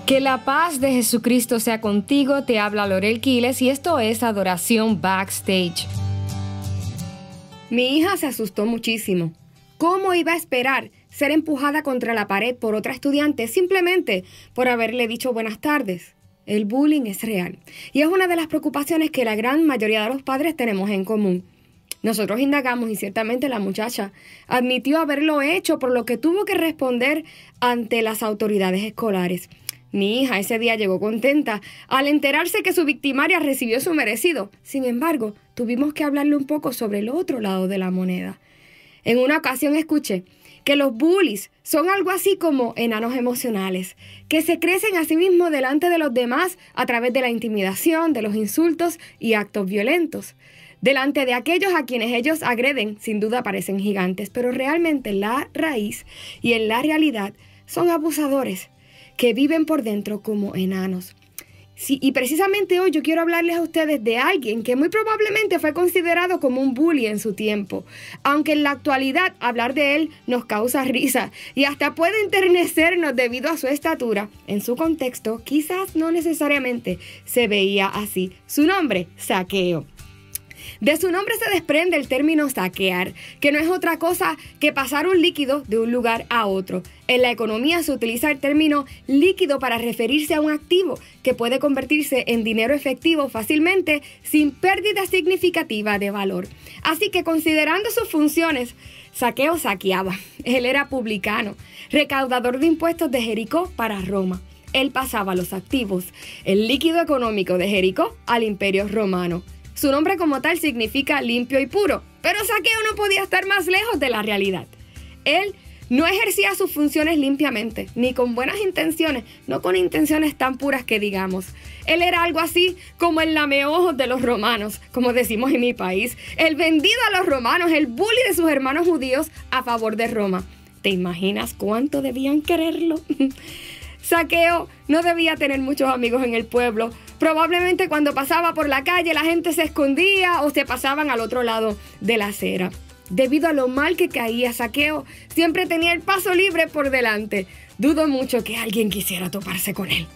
Que la paz de Jesucristo sea contigo, te habla Lorel Quiles y esto es Adoración Backstage. Mi hija se asustó muchísimo. ¿Cómo iba a esperar ser empujada contra la pared por otra estudiante simplemente por haberle dicho buenas tardes? El bullying es real y es una de las preocupaciones que la gran mayoría de los padres tenemos en común. Nosotros indagamos y ciertamente la muchacha admitió haberlo hecho, por lo que tuvo que responder ante las autoridades escolares. Mi hija ese día llegó contenta al enterarse que su victimaria recibió su merecido. Sin embargo, tuvimos que hablarle un poco sobre el otro lado de la moneda. En una ocasión escuché que los bullies son algo así como enanos emocionales, que se crecen a sí mismos delante de los demás a través de la intimidación, de los insultos y actos violentos. Delante de aquellos a quienes ellos agreden, sin duda parecen gigantes, pero realmente en la raíz y en la realidad son abusadores que viven por dentro como enanos. Sí, y precisamente hoy yo quiero hablarles a ustedes de alguien que muy probablemente fue considerado como un bully en su tiempo, aunque en la actualidad hablar de él nos causa risa y hasta puede enternecernos debido a su estatura. En su contexto, quizás no necesariamente se veía así. Su nombre, Zaqueo. De su nombre se desprende el término saquear, que no es otra cosa que pasar un líquido de un lugar a otro. En la economía se utiliza el término líquido para referirse a un activo que puede convertirse en dinero efectivo fácilmente sin pérdida significativa de valor. Así que considerando sus funciones, Zaqueo saqueaba. Él era publicano, recaudador de impuestos de Jericó para Roma. Él pasaba los activos, el líquido económico de Jericó al Imperio Romano. Su nombre como tal significa limpio y puro, pero Zaqueo no podía estar más lejos de la realidad. Él no ejercía sus funciones limpiamente, ni con buenas intenciones, no con intenciones tan puras que digamos. Él era algo así como el lameojos de los romanos, como decimos en mi país, el vendido a los romanos, el bully de sus hermanos judíos a favor de Roma. ¿Te imaginas cuánto debían quererlo? Zaqueo no debía tener muchos amigos en el pueblo. Probablemente cuando pasaba por la calle la gente se escondía o se pasaban al otro lado de la acera. Debido a lo mal que caía Zaqueo, siempre tenía el paso libre por delante. Dudo mucho que alguien quisiera toparse con él.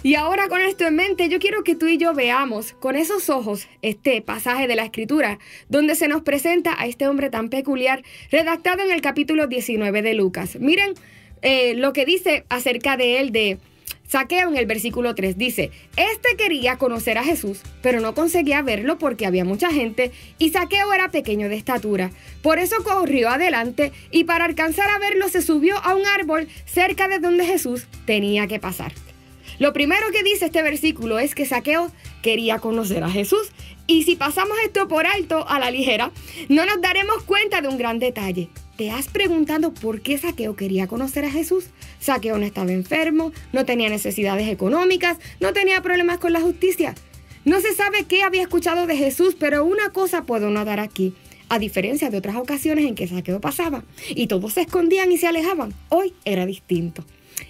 Y ahora con esto en mente, yo quiero que tú y yo veamos con esos ojos este pasaje de la Escritura, donde se nos presenta a este hombre tan peculiar, redactado en el capítulo 19 de Lucas. Miren lo que dice acerca de él, de Zaqueo, en el versículo 3. Dice: este quería conocer a Jesús, pero no conseguía verlo porque había mucha gente y Zaqueo era pequeño de estatura. Por eso corrió adelante y para alcanzar a verlo se subió a un árbol cerca de donde Jesús tenía que pasar. Lo primero que dice este versículo es que Zaqueo quería conocer a Jesús. Y si pasamos esto por alto, a la ligera, no nos daremos cuenta de un gran detalle. ¿Te has preguntado por qué Zaqueo quería conocer a Jesús? Zaqueo no estaba enfermo, no tenía necesidades económicas, no tenía problemas con la justicia. No se sabe qué había escuchado de Jesús, pero una cosa puedo notar aquí. A diferencia de otras ocasiones en que Zaqueo pasaba y todos se escondían y se alejaban, hoy era distinto.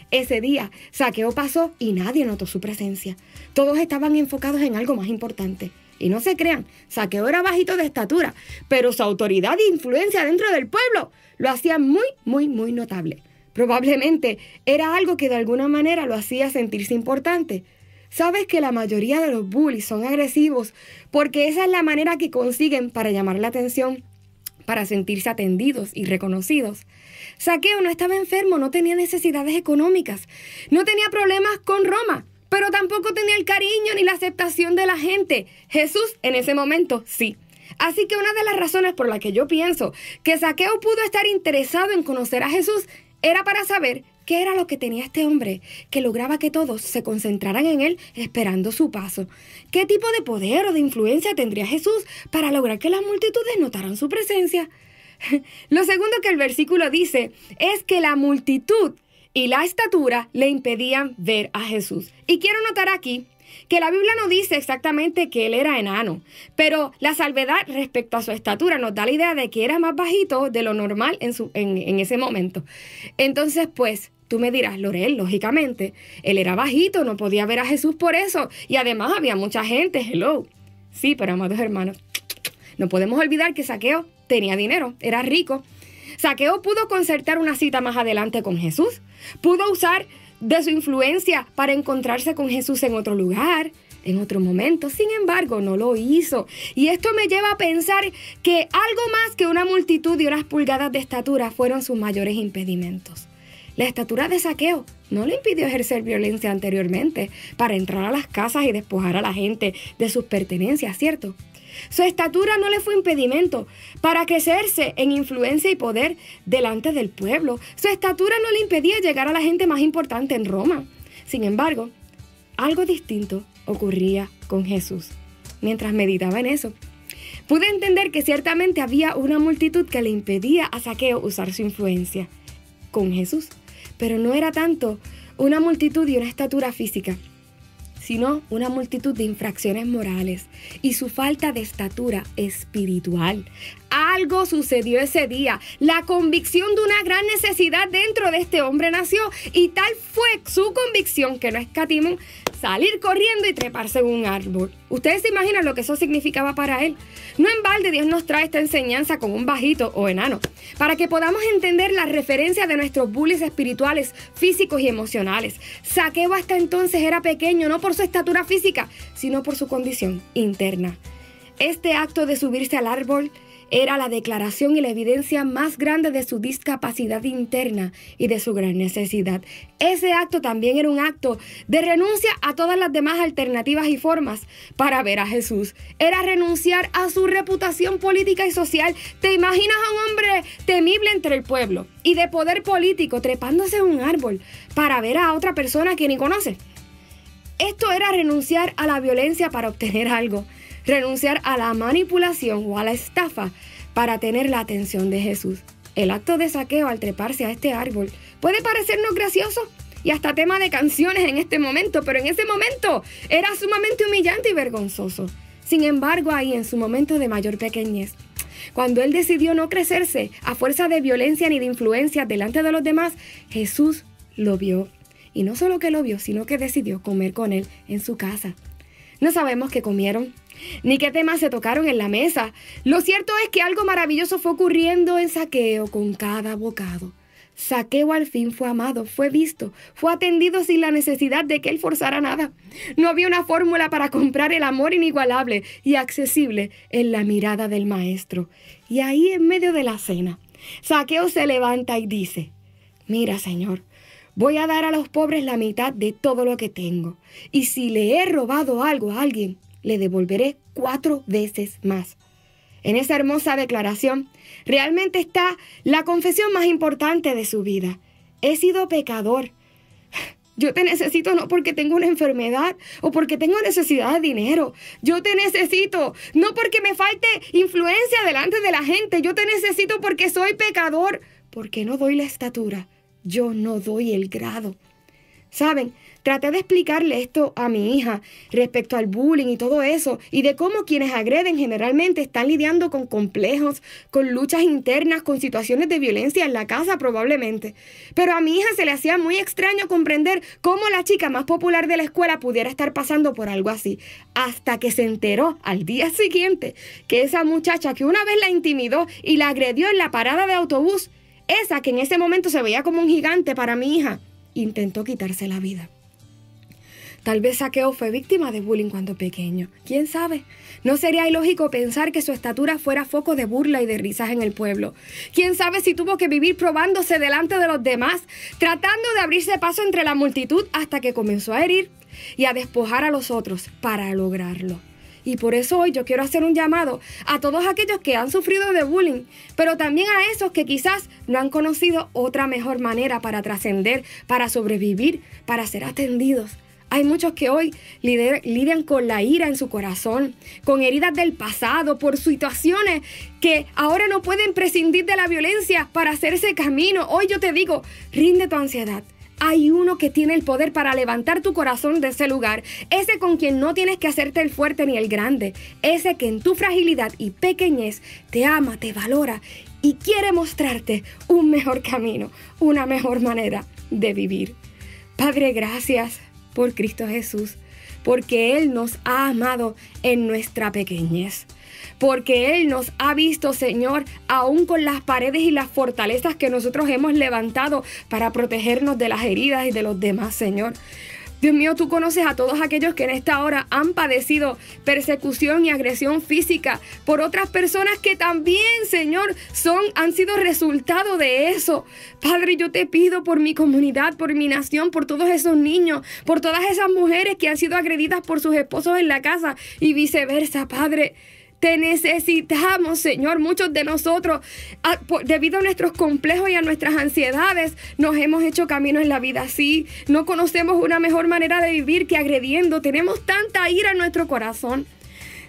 Ese día, Zaqueo pasó y nadie notó su presencia. Todos estaban enfocados en algo más importante. Y no se crean, Zaqueo era bajito de estatura, pero su autoridad e influencia dentro del pueblo lo hacía muy notable. Probablemente era algo que de alguna manera lo hacía sentirse importante. ¿Sabes que la mayoría de los bullies son agresivos porque esa es la manera que consiguen para llamar la atención, para sentirse atendidos y reconocidos? Zaqueo no estaba enfermo, no tenía necesidades económicas, no tenía problemas con Roma, pero tampoco tenía el cariño ni la aceptación de la gente. Jesús en ese momento sí. Así que una de las razones por las que yo pienso que Zaqueo pudo estar interesado en conocer a Jesús era para saber qué era lo que tenía este hombre, que lograba que todos se concentraran en él esperando su paso. ¿Qué tipo de poder o de influencia tendría Jesús para lograr que las multitudes notaran su presencia? Lo segundo que el versículo dice es que la multitud y la estatura le impedían ver a Jesús. Y quiero notar aquí que la Biblia no dice exactamente que él era enano, pero la salvedad respecto a su estatura nos da la idea de que era más bajito de lo normal en ese momento. Entonces, pues, tú me dirás, Lorel, lógicamente, él era bajito, no podía ver a Jesús por eso, y además había mucha gente, hello. Sí, pero amados hermanos, no podemos olvidar que Zaqueo tenía dinero, era rico. Zaqueo pudo concertar una cita más adelante con Jesús, pudo usar de su influencia para encontrarse con Jesús en otro lugar, en otro momento. Sin embargo, no lo hizo. Y esto me lleva a pensar que algo más que una multitud y unas pulgadas de estatura fueron sus mayores impedimentos. La estatura de Zaqueo no le impidió ejercer violencia anteriormente para entrar a las casas y despojar a la gente de sus pertenencias, ¿cierto? Su estatura no le fue impedimento para crecerse en influencia y poder delante del pueblo. Su estatura no le impedía llegar a la gente más importante en Roma. Sin embargo, algo distinto ocurría con Jesús. Mientras meditaba en eso, pude entender que ciertamente había una multitud que le impedía a Zaqueo usar su influencia con Jesús. Pero no era tanto una multitud y una estatura física, sino una multitud de infracciones morales y su falta de estatura espiritual. Algo sucedió ese día. La convicción de una gran necesidad dentro de este hombre nació, y tal fue su convicción que no escatimó salir corriendo y treparse en un árbol. Ustedes se imaginan lo que eso significaba para él. No en balde Dios nos trae esta enseñanza con un bajito o enano, para que podamos entender la referencia de nuestros bullies espirituales, físicos y emocionales. Zaqueo hasta entonces era pequeño, no por su estatura física, sino por su condición interna. Este acto de subirse al árbol era la declaración y la evidencia más grande de su discapacidad interna y de su gran necesidad. Ese acto también era un acto de renuncia a todas las demás alternativas y formas para ver a Jesús. Era renunciar a su reputación política y social. ¿Te imaginas a un hombre temible entre el pueblo y de poder político trepándose en un árbol para ver a otra persona que ni conoce? Esto era renunciar a la violencia para obtener algo. Renunciar a la manipulación o a la estafa para tener la atención de Jesús. El acto de Zaqueo al treparse a este árbol puede parecernos gracioso y hasta tema de canciones en este momento, pero en ese momento era sumamente humillante y vergonzoso. Sin embargo, ahí en su momento de mayor pequeñez, cuando él decidió no crecerse a fuerza de violencia ni de influencia delante de los demás, Jesús lo vio. Y no solo que lo vio, sino que decidió comer con él en su casa. No sabemos qué comieron, ni qué temas se tocaron en la mesa. Lo cierto es que algo maravilloso fue ocurriendo en Zaqueo con cada bocado. Zaqueo al fin fue amado, fue visto, fue atendido sin la necesidad de que él forzara nada. No había una fórmula para comprar el amor inigualable y accesible en la mirada del maestro. Y ahí en medio de la cena, Zaqueo se levanta y dice: «Mira, Señor, voy a dar a los pobres la mitad de todo lo que tengo. Y si le he robado algo a alguien, le devolveré 4 veces más». En esa hermosa declaración, realmente está la confesión más importante de su vida. He sido pecador. Yo te necesito no porque tengo una enfermedad o porque tengo necesidad de dinero. Yo te necesito no porque me falte influencia delante de la gente. Yo te necesito porque soy pecador, porque no doy la estatura. Yo no doy el grado. ¿Saben? Traté de explicarle esto a mi hija respecto al bullying y todo eso, y de cómo quienes agreden generalmente están lidiando con complejos, con luchas internas, con situaciones de violencia en la casa probablemente. Pero a mi hija se le hacía muy extraño comprender cómo la chica más popular de la escuela pudiera estar pasando por algo así, hasta que se enteró al día siguiente que esa muchacha que una vez la intimidó y la agredió en la parada de autobús, esa que en ese momento se veía como un gigante para mi hija, intentó quitarse la vida. Tal vez Zaqueo fue víctima de bullying cuando pequeño. ¿Quién sabe? No sería ilógico pensar que su estatura fuera foco de burla y de risas en el pueblo. ¿Quién sabe si tuvo que vivir probándose delante de los demás, tratando de abrirse paso entre la multitud hasta que comenzó a herir y a despojar a los otros para lograrlo? Y por eso hoy yo quiero hacer un llamado a todos aquellos que han sufrido de bullying, pero también a esos que quizás no han conocido otra mejor manera para trascender, para sobrevivir, para ser atendidos. Hay muchos que hoy lidian con la ira en su corazón, con heridas del pasado, por situaciones que ahora no pueden prescindir de la violencia para hacerse camino. Hoy yo te digo, rinde tu ansiedad. Hay uno que tiene el poder para levantar tu corazón de ese lugar. Ese con quien no tienes que hacerte el fuerte ni el grande. Ese que en tu fragilidad y pequeñez te ama, te valora y quiere mostrarte un mejor camino, una mejor manera de vivir. Padre, gracias por Cristo Jesús, porque Él nos ha amado en nuestra pequeñez. Porque Él nos ha visto, Señor, aún con las paredes y las fortalezas que nosotros hemos levantado para protegernos de las heridas y de los demás, Señor. Dios mío, tú conoces a todos aquellos que en esta hora han padecido persecución y agresión física por otras personas que también, Señor, han sido resultado de eso. Padre, yo te pido por mi comunidad, por mi nación, por todos esos niños, por todas esas mujeres que han sido agredidas por sus esposos en la casa y viceversa, Padre. Te necesitamos, Señor. Muchos de nosotros, debido a nuestros complejos y a nuestras ansiedades, nos hemos hecho camino en la vida así. No conocemos una mejor manera de vivir que agrediendo. Tenemos tanta ira en nuestro corazón.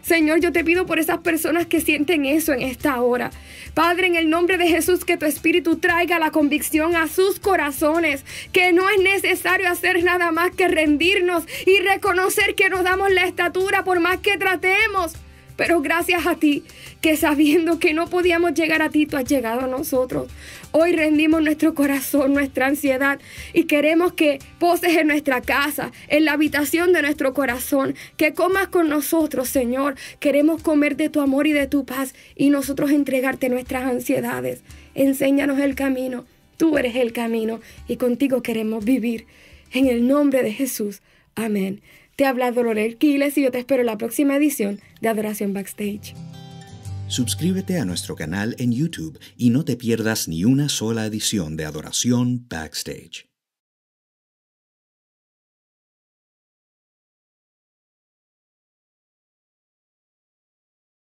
Señor, yo te pido por esas personas que sienten eso en esta hora. Padre, en el nombre de Jesús, que tu Espíritu traiga la convicción a sus corazones, que no es necesario hacer nada más que rendirnos y reconocer que nos damos la estatura por más que tratemos. Pero gracias a ti, que sabiendo que no podíamos llegar a ti, tú has llegado a nosotros. Hoy rendimos nuestro corazón, nuestra ansiedad y queremos que poses en nuestra casa, en la habitación de nuestro corazón, que comas con nosotros, Señor. Queremos comer de tu amor y de tu paz y nosotros entregarte nuestras ansiedades. Enséñanos el camino. Tú eres el camino y contigo queremos vivir. En el nombre de Jesús. Amén. Te habla Lorel Quiles y yo te espero en la próxima edición de Adoración Backstage. Suscríbete a nuestro canal en YouTube y no te pierdas ni una sola edición de Adoración Backstage.